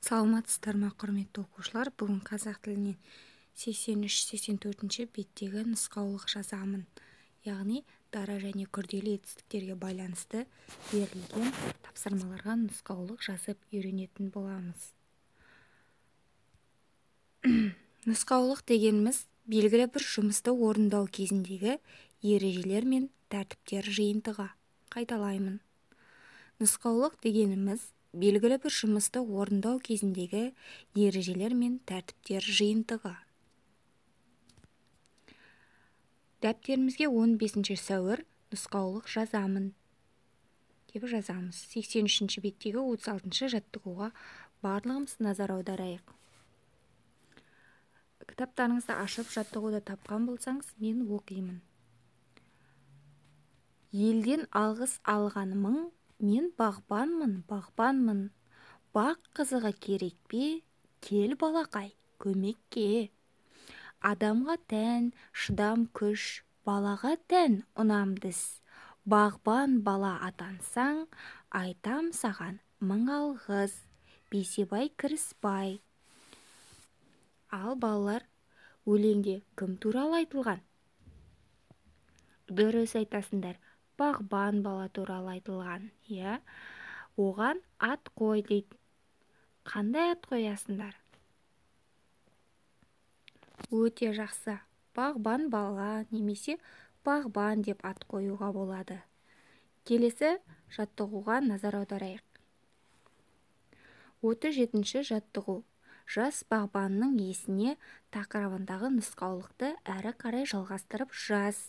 Саламатсыздар ма, құрметті оқушылар? Бүгін қазақ тілінен 83-84 беттегі нұсқаулық жазамын. Яғни дара және күрделі етістіктерге байланысты берілген тапсырмаларға нұсқаулық жазып үйренетін боламыз. Нұсқаулық дегеніміз белгілі бір жұмысты орындау кезіндегі ережелер мен тәртіптер жиынтығы. Қайталаймын. Нұсқаулық дегеніміз белгілі бір жұмысты орындау кезіндегі ережелер мен тәртіптер жиынтығы. Дәптерімізге 15 сәуір нұсқаулық жазамын деп жазамыз. 83 беттегі 36 жаттығуға барлығымыз назар аударайық. Кітаптарыңызды ашып жаттығуды тапқан болсаңыз, мен оқимын. Елден алғыс алғанымың, мен бағбанмын. Бақ қызығы керек пе? Кел балақай, көмекке. Адамға тән шыдам күш, балаға тән ұнамдыс. Бағбан бала атансаң, айтам саған мың алғыс. Бейсебай кіріспай. Ал балалар, өлеңде кім туралы айтылған? Дұрыс айтасыңдар. Бағбан бала туралы айтылған. Оған ат қой дейді. Қандай ат қоясыңдар? Өте жақсы. Бағбан бала немесе бағбан деп ат қоюға болады. Келесі жаттығуға назар аударайық. 37-ші жаттығу. Жас бағбанның есіне тақырыбындағы нұсқаулықты әрі қарай жалғастырып жаз.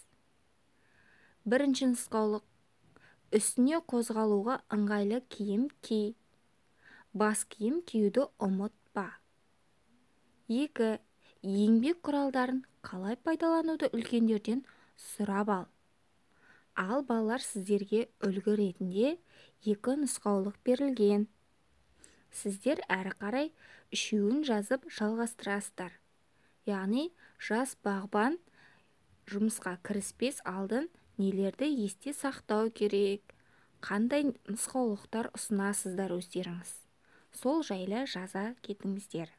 Бірінші нұсқаулық. Үстіне қозғалуға ыңғайлы киім ки. Бас киім киюді ұмытпа. 2. Еңбек құралдарын қалай пайдалануды үлкендерден сұрап ал. Ал балалар, сіздерге үлгі ретінде 2 нұсқаулық берілген. Сіздер әрі қарай үшеуін жазып жалғастырасыздар. Яғни жас бағбан жұмысқа кіріспес алдын нелерді есте сақтау керек? Қандай нұсқаулықтар ұсынасыздар өздеріңіз? Сол жайлы жаза кетіңіздер.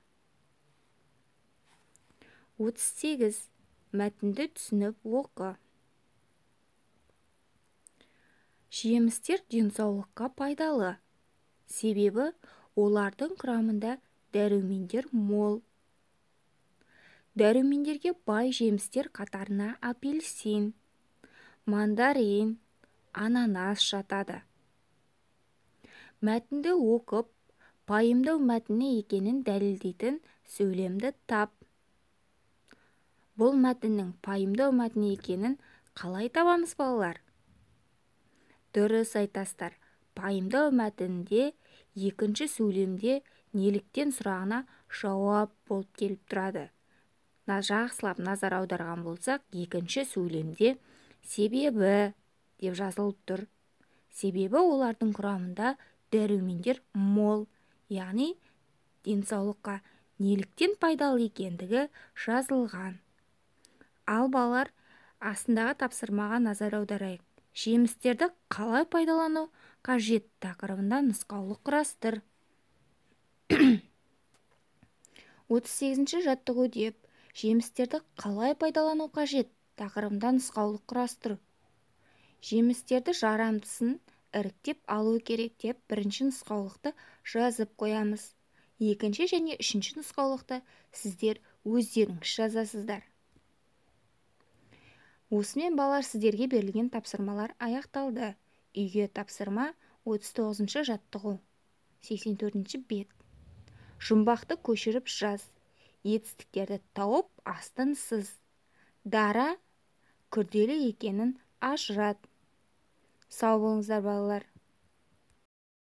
38. Мәтінді түсініп оқы. Жемістер денсаулыққа пайдалы. Себебі олардың құрамында дәрумендер мол. Дәрумендерге бай жемістер қатарына апельсин, мандарин, ананас жатады. Мәтінді оқып, пайымдау мәтіні екенін дәлелдейтін сөйлемді тап. Бұл мәтіннің пайымдау мәтіні екенін қалай табамыз, балалар? Дұрыс айтасыздар. Пайымдау мәтінінде екінші сөйлемде неліктен сұрағына жауап болып келіп тұрады. Жақсылап назар аударған болсақ, екінші сөйлемде себебі деп жазылып тұр. Себебі олардың құрамында дәрумендер мол, яғни денсаулыққа неліктен пайдалы екендігі жазылған. Ал балалар, астындағы тапсырмаға назар аударайық. Жемістерді қалай пайдалану қажет тақырыбында нұсқаулық құрастыр. 38-ші жаттығу деп, жемістерді қалай пайдалану қажет тақырыбында нұсқаулық құрастыр. Жемістерді жарамдысын іріктеп алу керек деп бірінші нұсқаулықты жазып қоямыз. Екінші және үшінші нұсқаулықты сіздер өздеріңіз жазасыздар. Осымен балалар, сіздерге берілген тапсырмалар аяқталды. Үйге тапсырма 39-ші жаттығу. 84-ші бет. Жұмбақты көшіріп жаз. Етістіктерді тауып астын сыз. Дара күрделі екенін ажырат. Сау болыңыздар балалар.